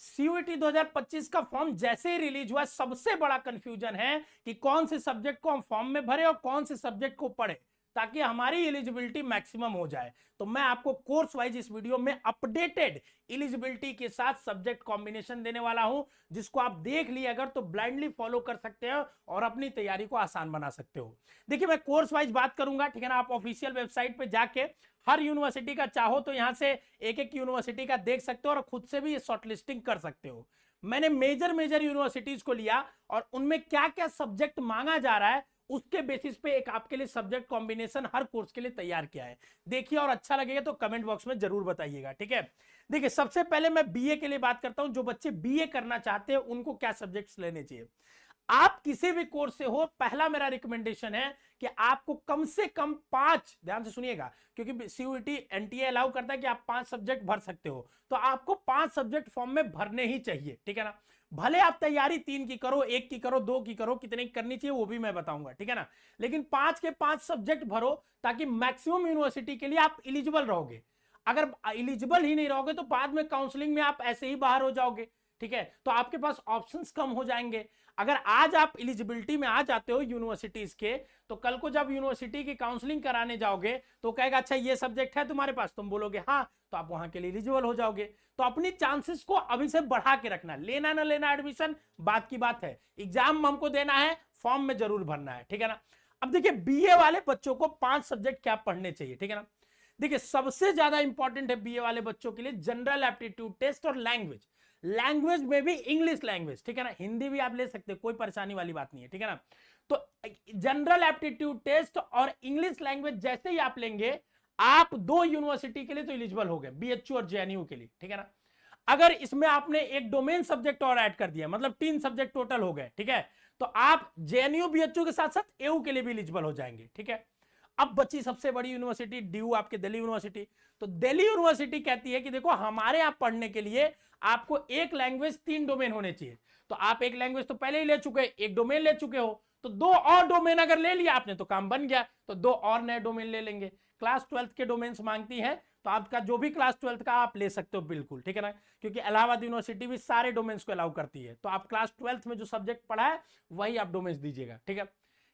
CUET 2025 का form जैसे ही release हुआ, सबसे बड़ा कंफ्यूजन है कि कौन से सब्जेक्ट को हम फॉर्म में भरे और कौन से सब्जेक्ट को पढ़े ताकि हमारी एलिजिबिलिटी मैक्सिमम हो जाए। तो मैं आपको कोर्स वाइज इस वीडियो में अपडेटेड एलिजिबिलिटी के साथ सब्जेक्ट कॉम्बिनेशन देने वाला हूं, जिसको आप देख लिए अगर तो ब्लाइंडली फॉलो कर सकते हो और अपनी तैयारी को आसान बना सकते हो। देखिए मैं कोर्स वाइज बात करूंगा, ठीक है ना। आप ऑफिशियल वेबसाइट पे जाके हर यूनिवर्सिटी का चाहो तो यहां से एक एक यूनिवर्सिटी का देख सकते हो और खुद से भी शॉर्टलिस्टिंग कर सकते हो। मैंने मेजर यूनिवर्सिटीज को लिया और उनमें क्या क्या सब्जेक्ट मांगा जा रहा है उसके बेसिस पे एक आपके लिए सब्जेक्ट कॉम्बिनेशन हर कोर्स के लिए तैयार किया है। देखिए और अच्छा लगेगा तो कमेंट बॉक्स में जरूर बताइएगा, ठीक है। देखिए सबसे पहले मैं बीए के लिए बात करता हूं। जो बच्चे बीए करना चाहते हैं उनको क्या सब्जेक्ट्स लेने चाहिए। आप किसी भी कोर्स से हो, पहला मेरा रिकमेंडेशन है कि आपको कम से कम 5, ध्यान से सुनिएगा क्योंकि सीयूईटी एनटीए अलाउ करता है कि आप 5 सब्जेक्ट भर सकते हो, तो आपको 5 सब्जेक्ट फॉर्म में भरने ही चाहिए, ठीक है ना। भले आप तैयारी 3 की करो, 1 की करो, 2 की करो, कितने की करनी चाहिए वो भी मैं बताऊंगा, ठीक है ना। लेकिन 5 के 5 सब्जेक्ट भरो ताकि मैक्सिमम यूनिवर्सिटी के लिए आप इलिजिबल रहोगे। अगर इलिजिबल ही नहीं रहोगे तो बाद में काउंसलिंग में आप ऐसे ही बाहर हो जाओगे, ठीक है। तो आपके पास ऑप्शंस कम हो जाएंगे। अगर आज आप एलिजिबिलिटी में आ जाते हो यूनिवर्सिटीज के, तो कल को जब यूनिवर्सिटी की काउंसलिंग कराने जाओगे तो कहेगा अच्छा ये सब्जेक्ट है तुम्हारे पास, तुम बोलोगे हाँ, तो आप वहां के लिए एलिजिबल हो जाओगे। तो अपनी चांसेस को अभी से बढ़ा के रखना। लेना ना लेना एडमिशन बात की बात है, एग्जाम हमको देना है, फॉर्म में जरूर भरना है, ठीक है ना। अब देखिए बीए वाले बच्चों को 5 सब्जेक्ट क्या पढ़ने चाहिए, ठीक है ना। देखिए सबसे ज्यादा इंपॉर्टेंट है बीए वाले बच्चों के लिए जनरल एप्टीट्यूड टेस्ट और लैंग्वेज। लैंग्वेज में भी इंग्लिश लैंग्वेज, ठीक है ना। हिंदी भी आप ले सकते हो, कोई परेशानी वाली बात नहीं है, ठीक है ना। तो जनरल एप्टीट्यूड टेस्ट और इंग्लिश लैंग्वेज जैसे ही आप लेंगे, आप 2 यूनिवर्सिटी के लिए तो एलिजिबल हो गए, बीएचयू और जेएनयू के लिए, ठीक है ना। अगर इसमें आपने एक डोमेन सब्जेक्ट और ऐड कर दिया, मतलब 3 सब्जेक्ट टोटल हो गए, ठीक है, तो आप जेएनयू बीएचयू के साथ साथ एयू के लिए भी एलिजिबल हो जाएंगे, ठीक है। अब बची सबसे बड़ी यूनिवर्सिटी डीयू, आपके दिल्ली यूनिवर्सिटी। तो दिल्ली यूनिवर्सिटी कहती है कि देखो हमारे यहां पढ़ने के लिए आपको एक लैंग्वेज 3 डोमेन होने चाहिए। तो आप एक लैंग्वेज तो पहले ही ले चुके, एक डोमेन ले चुके हो, तो 2 और डोमेन अगर ले लिया आपने तो काम बन गया। तो 2 और नए डोमेन ले लेंगे। क्लास 12th के डोमेन्स मांगती है तो आपका जो भी क्लास 12th का आप ले सकते हो बिल्कुल, ठीक है ना। क्योंकि इलाहाबाद यूनिवर्सिटी भी सारे डोमेन्स को अलाउ करती है, तो आप क्लास 12th में जो सब्जेक्ट पढ़ा है वही आप डोमेन्स दीजिएगा, ठीक है।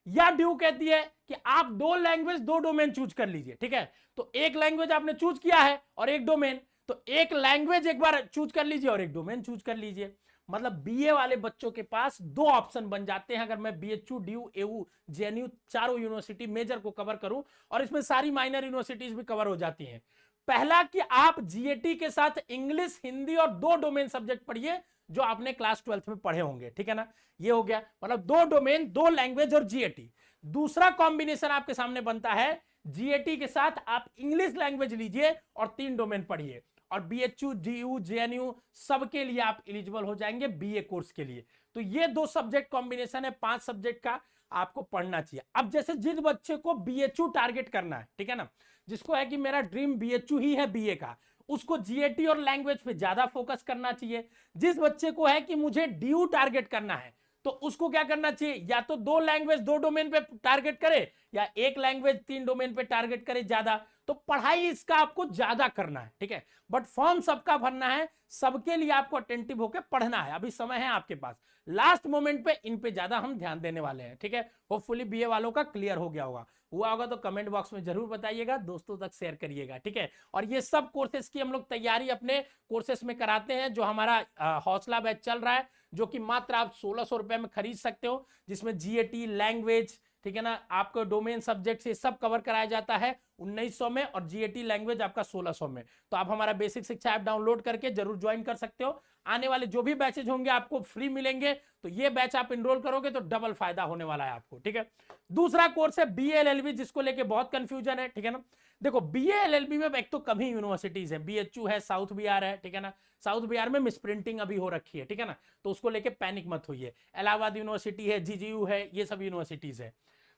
या ड्यू कहती है कि आप 2 लैंग्वेज 2 डोमेन चूज कर लीजिए, ठीक है। तो एक लैंग्वेज आपने चूज किया है और एक डोमेन, तो एक लैंग्वेज एक बार चूज कर लीजिए और एक डोमेन चूज कर लीजिए। मतलब बीए वाले बच्चों के पास 2 ऑप्शन बन जाते हैं। अगर मैं बीएचयू, ड्यू, एयू, जेएनयू चारों यूनिवर्सिटी मेजर को कवर करूं, और इसमें सारी माइनर यूनिवर्सिटीज भी कवर हो जाती हैं। पहला कि आप जीएटी के साथ इंग्लिश, हिंदी और 2 डोमेन सब्जेक्ट पढ़िए जो आपने क्लास 12th में पढ़े होंगे, ठीक है ना। ये हो गया, मतलब 2 डोमेन, 2 लैंग्वेज और जीएटी। दूसरा कॉम्बिनेशन आपके सामने बनता है, जीएटी के साथ आप इंग्लिश लैंग्वेज लीजिए और 3 डोमेन पढ़िए, और बीएचयू, डीयू, जेएनयू सबके लिए आप एलिजिबल हो जाएंगे बीए कोर्स के लिए। तो ये 2 सब्जेक्ट कॉम्बिनेशन है, 5 सब्जेक्ट का आपको पढ़ना चाहिए। अब जैसे जिस बच्चे को बीएचयू टारगेट करना है, ठीक है ना, जिसको है कि मेरा ड्रीम बीएचयू ही है बीए का, उसको जीएटी और लैंग्वेज पे ज्यादा फोकस करना चाहिए। जिस बच्चे को है कि मुझे डीयू टारगेट करना है, तो उसको क्या करना चाहिए, या तो 2 लैंग्वेज 2 डोमेन पे टारगेट करे, या एक लैंग्वेज 3 डोमेन पे टारगेट करे ज्यादा। तो पढ़ाई इसका आपको ज्यादा करना है, ठीक है। बट फॉर्म सबका भरना है, सबके लिए आपको अटेंटिव होकर पढ़ना है। अभी समय है आपके पास, लास्ट मोमेंट पे इन पे ज्यादा हम ध्यान देने वाले हैं, ठीक है। होपफुली बीए वालों का क्लियर हो गया होगा। हुआ होगा तो कमेंट बॉक्स में जरूर बताइएगा, दोस्तों तक शेयर करिएगा, ठीक है। और ये सब कोर्सेज की हम लोग तैयारी अपने कोर्सेज में कराते हैं, जो हमारा हौसला बैच चल रहा है, जो कि मात्र आप 1600 रुपए में खरीद सकते हो, जिसमें जीएटी, लैंग्वेज, ठीक है ना, आपको डोमेन सब्जेक्ट से सब कवर कराया जाता है 1900 में, और जीएटी लैंग्वेज आपका 1600 में। तो आप हमारा बेसिक शिक्षा ऐप डाउनलोड करके जरूर ज्वाइन कर सकते हो। आने वाले जो भी बैचेज होंगे आपको फ्री मिलेंगे, तो ये बैच आप इनरोल करोगे तो डबल फायदा होने वाला है आपको, ठीक है। दूसरा कोर्स है बीए एलएलबी, जिसको लेके बहुत कंफ्यूजन है, ठीक है ना। देखो बीए एलएलबी में एक तो कम ही यूनिवर्सिटीज है, बीएचयू है, साउथ बिहार है, ठीक है ना। साउथ बिहार में मिसप्रिंटिंग अभी हो रखी है, ठीक है ना, तो उसको लेके पैनिक मत होइए। इलाहाबाद यूनिवर्सिटी है, जीजीयू है, ये सब यूनिवर्सिटीज है।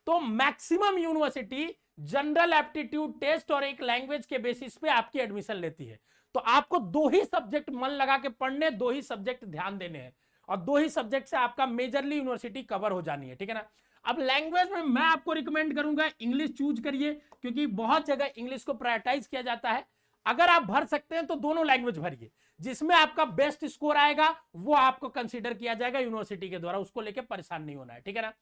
तो maximum university general aptitude test और एक लैंग्वेज के बेसिस पे आपकी एडमिशन लेती है। तो आपको 2 ही सब्जेक्ट मन लगा के पढ़ने, 2 ही सब्जेक्ट ध्यान देने हैं, और 2 ही सब्जेक्ट से आपका मेजरली यूनिवर्सिटी कवर हो जानी है, ठीक है ना। अब लैंग्वेज में मैं आपको रिकमेंड करूंगा इंग्लिश चूज करिए, क्योंकि बहुत जगह इंग्लिश को प्रायोरिटाइज किया जाता है। अगर आप भर सकते हैं तो दोनों लैंग्वेज भरिए, जिसमें आपका बेस्ट स्कोर आएगा वो आपको कंसीडर किया जाएगा यूनिवर्सिटी के द्वारा, उसको लेके परेशान नहीं होना है, ठीक है ना।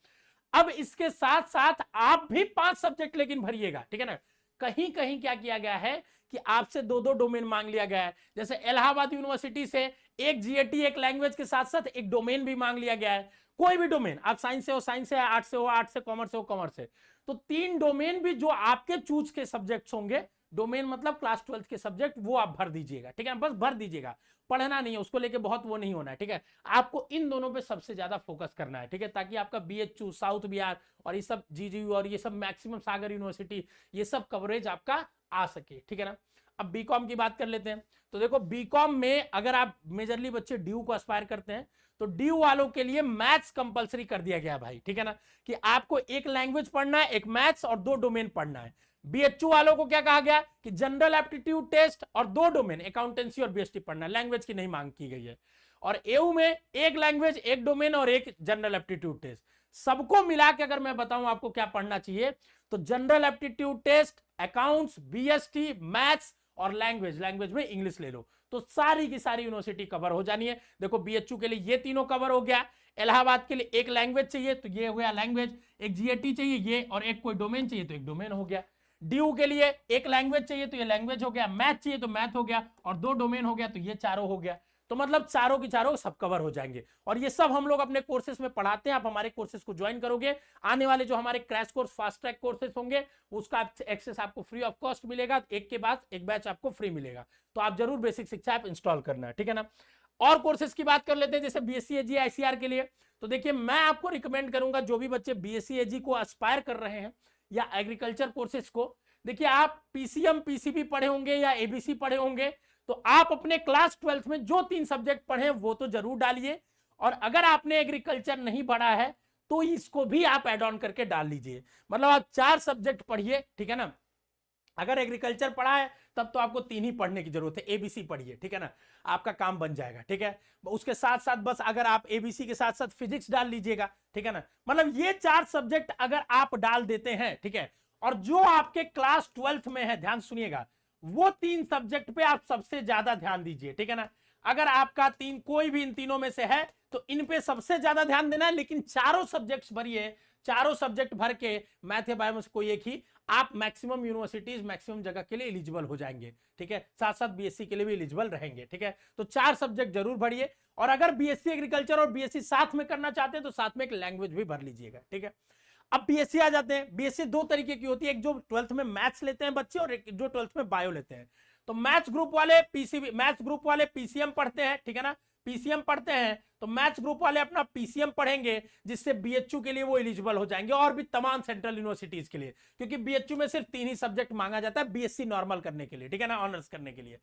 अब इसके साथ साथ आप भी 5 सब्जेक्ट लेकिन भरिएगा, ठीक है ना। कहीं कहीं क्या किया गया है कि आपसे 2-2 डोमेन मांग लिया गया है, जैसे इलाहाबाद यूनिवर्सिटी से एक जीएटी एक लैंग्वेज के साथ साथ एक डोमेन भी मांग लिया गया है। कोई भी डोमेन, आप साइंस से हो साइंस से, आर्ट से हो आर्ट से, कॉमर्स से हो कॉमर्स से, तो 3 डोमेन भी जो आपके चूज के सब्जेक्ट्स होंगे, डोमेन मतलब क्लास 12 के सब्जेक्ट, वो आप भर दीजिएगा, ठीक है, बस भर दीजिएगा, पढ़ना नहीं है, उसको लेके बहुत वो नहीं होना है, ठीक है। आपको इन दोनों पे सबसे ज्यादा फोकस करना है, ठीक है, ताकि आपका बीएचयू, साउथ बिहार और ये सब जीजीयू और ये सब मैक्सिमम सागर यूनिवर्सिटी, ये सब कवरेज आपका आ सके, ठीक है ना। अब बीकॉम की बात कर लेते हैं। तो देखो बीकॉम में अगर आप मेजरली बच्चे ड्यू को एस्पायर करते हैं तो ड्यू वालों के लिए मैथ्स कंपलसरी कर दिया गया भाई, ठीक है ना, कि आपको एक लैंग्वेज पढ़ना है, एक मैथ्स और 2 डोमेन पढ़ना है। बीएचयू वालों को क्या कहा गया कि जनरल एप्टीट्यूड टेस्ट और 2 डोमेन अकाउंटेंसी और बीएसटी पढ़ना है, लैंग्वेज की नहीं मांग की गई है। और एयू में एक लैंग्वेज, एक डोमेन और एक जनरल एप्टीट्यूड टेस्ट। सबको मिला के अगर मैं बताऊं आपको क्या पढ़ना चाहिए, तो general aptitude test, accounts, BST, maths और लैंग्वेज, लैंग्वेज में इंग्लिश ले लो, तो सारी की सारी यूनिवर्सिटी कवर हो जानी है। देखो बीएचयू के लिए ये तीनों कवर हो गया, इलाहाबाद के लिए एक लैंग्वेज चाहिए तो ये हो गया लैंग्वेज, एक जीएटी चाहिए ये, और एक कोई डोमेन चाहिए तो एक डोमेन हो गया। ड्यू के लिए एक लैंग्वेज चाहिए तो ये लैंग्वेज हो गया, मैथ चाहिए तो मैथ हो गया, और 2 डोमेन हो गया तो ये चारों हो गया। तो मतलब चारों की चारों सब कवर हो जाएंगे, और ये सब हम लोग अपने कोर्सेज में पढ़ाते हैं। आप हमारे कोर्सेज को ज्वाइन करोगे, आने वाले जो हमारे crash course fast track courses होंगे उसका एक्सेस आपको फ्री ऑफ कॉस्ट मिलेगा, एक के बाद एक बैच आपको फ्री मिलेगा। तो आप जरूर बेसिक शिक्षा ऐप इंस्टॉल करना है, ठीक है ना। और कोर्सेज की बात कर लेते हैं, जैसे बीएससी एजी आईसीआर के लिए, तो देखिए मैं आपको रिकमेंड करूंगा जो भी बच्चे बीएससी एजी को एस्पायर कर रहे हैं या एग्रीकल्चर कोर्सेज को, देखिए आप पीसीएम पीसीबी पढ़े होंगे या एबीसी पढ़े होंगे, तो आप अपने क्लास 12th में जो 3 सब्जेक्ट पढ़े वो तो जरूर डालिए, और अगर आपने एग्रीकल्चर नहीं पढ़ा है तो इसको भी आप एड ऑन करके डाल लीजिए। मतलब आप 4 सब्जेक्ट पढ़िए, ठीक है ना। अगर एग्रीकल्चर पढ़ा है तब तो आपको 3 ही पढ़ने की जरूरत है, एबीसी पढ़िए, ठीक है ना, आपका काम बन जाएगा, ठीक है। उसके साथ साथ बस अगर आप एबीसी के साथ साथ फिजिक्स डाल लीजिएगा, ठीक है ना। मतलब ये 4 सब्जेक्ट अगर आप डाल देते हैं, ठीक है, और जो आपके क्लास 12th में है, ध्यान सुनिएगा, वो 3 सब्जेक्ट पे आप सबसे ज्यादा ध्यान दीजिए, ठीक है ना। अगर आपका कोई भी इन तीनों में से है तो इन पे सबसे ज्यादा ध्यान देना है, लेकिन चारों सब्जेक्ट्स भरिए, चारों सब्जेक्ट भर के मैथ या बायो में से कोई एक ही, आप मैक्सिमम यूनिवर्सिटीज मैक्सिमम जगह के लिए एलिजिबल हो जाएंगे, ठीक है। साथ साथ बीएससी के लिए भी एलिजिबल रहेंगे, ठीक है। तो 4 सब्जेक्ट जरूर भरिए, और अगर बीएससी एग्रीकल्चर और बीएससी साथ में करना चाहते हैं तो साथ में एक लैंग्वेज भी भर लीजिएगा, ठीक है। अब बीएससी आ जाते हैं। बीएससी 2 तरीके की होती है, एक जो 12th में मैथ्स लेते हैं बच्चे और एक जो 12th में बायो लेते हैं। तो मैथ्स ग्रुप वाले पीसीबी, मैथ्स ग्रुप वाले पीसीएम पढ़ते हैं, ठीक है ना, पीसीएम पढ़ते हैं, तो मैथ्स ग्रुप वाले अपना पीसीएम पढ़ेंगे, जिससे बीएचयू के लिए वो एलिजिबल हो जाएंगे, और भी तमाम सेंट्रल यूनिवर्सिटीज के लिए, क्योंकि बीएचयू में सिर्फ 3 ही सब्जेक्ट मांगा जाता है बीएससी नॉर्मल करने के लिए, ठीक है ना, ऑनर्स करने के लिए।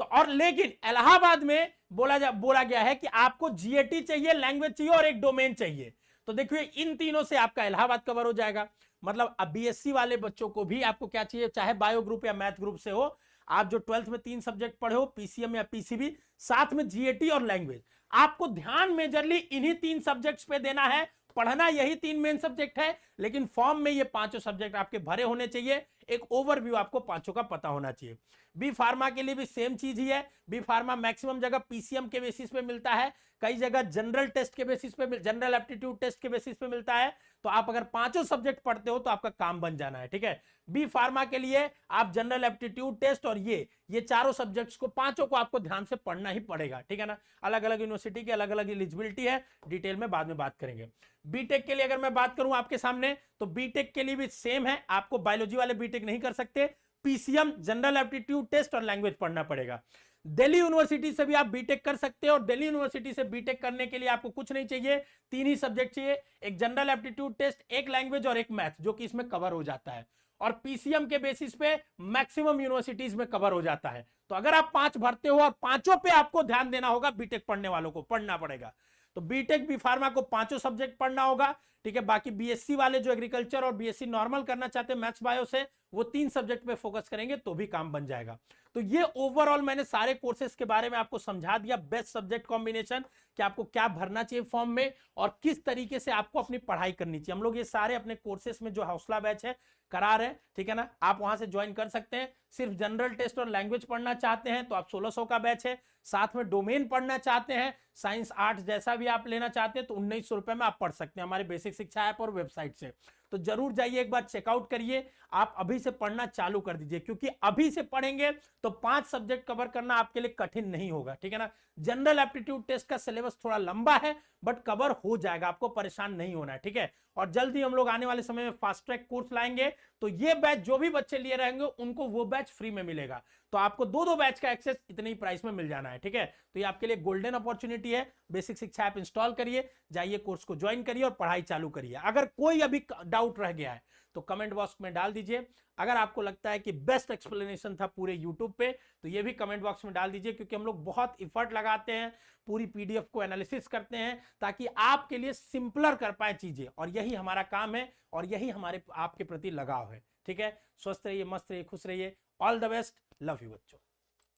तो और लेकिन इलाहाबाद में बोला गया है कि आपको जीएटी चाहिए, लैंग्वेज चाहिए और एक डोमेन चाहिए। तो देखिए इन तीनों से आपका इलाहाबाद कवर हो जाएगा। मतलब अब बीएससी वाले बच्चों को भी आपको क्या चाहिए, चाहे बायो ग्रुप या मैथ ग्रुप से हो, आप जो 12th में 3 सब्जेक्ट पढ़े हो, पीसीएम या पीसीबी, साथ में जीएटी और लैंग्वेज, आपको ध्यान मेजरली इन्हीं 3 सब्जेक्ट्स पे देना है। पढ़ना यही 3 मेन सब्जेक्ट है, लेकिन फॉर्म में ये 5 सब्जेक्ट आपके भरे होने चाहिए। एक ओवरव्यू आपको 5 का पता होना चाहिए। बी फार्मा के लिए भी सेम चीज ही है। बी फार्मा मैक्सिमम जगह पीसीएम के बेसिस पे मिलता है, कई जगह जनरल टेस्ट के बेसिस पे, जनरल एप्टीट्यूड टेस्ट के बेसिस पे मिलता है। तो आप अगर 5 सब्जेक्ट पढ़ते हो तो आपका काम बन जाना है, ठीक है। बी फार्मा के लिए आप जनरल एप्टीट्यूड टेस्ट और ये चारों सब्जेक्ट्स को 5 को आपको ध्यान से पढ़ना ही पड़ेगा, ठीक है ना। अलग अलग यूनिवर्सिटी की अलग अलग एलिजिबिलिटी है, डिटेल में बाद में बात करेंगे। बीटेक के लिए अगर मैं बात करूं आपके सामने, तो बीटेक के लिए भी सेम है, आपको बायोलॉजी वाले बीटेक नहीं कर सकते, पीसीएम, जनरल एप्टीट्यूड टेस्ट और लैंग्वेज पढ़ना पड़ेगा। दिल्ली यूनिवर्सिटी से भी आप बीटेक कर सकते हो, और दिल्ली यूनिवर्सिटी से बीटेक करने के लिए आपको कुछ नहीं चाहिए, 3 ही सब्जेक्ट चाहिए, एक जनरल एप्टीट्यूड टेस्ट, एक लैंग्वेज और एक मैथ, जो कि इसमें कवर हो जाता है। और पीसीएम के बेसिस पे मैक्सिमम यूनिवर्सिटीज में कवर हो जाता है। तो अगर आप 5 भरते हो और 5 पे आपको ध्यान देना होगा, बीटेक पढ़ने वालों को पढ़ना पड़ेगा। तो बीटेक बी फार्मा को 5 सब्जेक्ट पढ़ना होगा, ठीक है। बाकी बीएससी वाले जो एग्रीकल्चर और बीएससी नॉर्मल करना चाहते हैं मैथ्स बायो से, वो 3 सब्जेक्ट पे फोकस करेंगे तो भी काम बन जाएगा। तो ये ओवरऑल मैंने सारे कोर्सेज के बारे में आपको समझा दिया, बेस्ट सब्जेक्ट कॉम्बिनेशन, कि आपको क्या भरना चाहिए फॉर्म में और किस तरीके से आपको अपनी पढ़ाई करनी चाहिए। हम लोग ये सारे अपने कोर्सेज में जो हौसला बैच है करा रहे हैं, ठीक है ना, आप वहां से ज्वाइन कर सकते हैं। सिर्फ जनरल टेस्ट और लैंग्वेज पढ़ना चाहते हैं तो आप 1600 का बैच है, साथ में डोमेन पढ़ना चाहते हैं, साइंस आर्ट्स जैसा भी आप लेना चाहते हैं तो 1900 रुपए में आप पढ़ सकते हैं हमारे बेसिक शिक्षा ऐप और वेबसाइट से। तो जरूर जाइए, एक बार चेकआउट करिए, आप अभी से पढ़ना चालू कर दीजिए, क्योंकि अभी से पढ़ेंगे तो 5 सब्जेक्ट कवर करना आपके लिए कठिन नहीं होगा, ठीक है ना। जनरल एप्टीट्यूड टेस्ट का सिलेबस थोड़ा लंबा है बट कवर हो जाएगा, आपको परेशान नहीं होना है, ठीक है। और जल्दी हम लोग आने वाले समय में फास्ट ट्रैक कोर्स लाएंगे, तो ये बैच जो भी बच्चे लिए रहेंगे उनको वो बैच फ्री में मिलेगा। तो आपको 2 बैच का एक्सेस इतने ही प्राइस में मिल जाना है, ठीक है। तो ये आपके लिए गोल्डन अपॉर्चुनिटी है। बेसिक शिक्षा ऐप इंस्टॉल करिए, जाइए कोर्स को ज्वाइन करिए और पढ़ाई चालू करिए। अगर कोई अभी डाउट रह गया है तो कमेंट बॉक्स में डाल दीजिए। अगर आपको लगता है कि बेस्ट एक्सप्लेनेशन था पूरे यूट्यूब पे तो ये भी कमेंट बॉक्स में डाल दीजिए, क्योंकि हम लोग बहुत इफर्ट लगाते हैं, पूरी पीडीएफ को एनालिसिस करते हैं ताकि आपके लिए सिंपलर कर पाए चीजें, और यही हमारा काम है और यही हमारे आपके प्रति लगाव है, ठीक है। स्वस्थ रहिए, मस्त रहिए, खुश रहिए। All the best, love you बच्चों।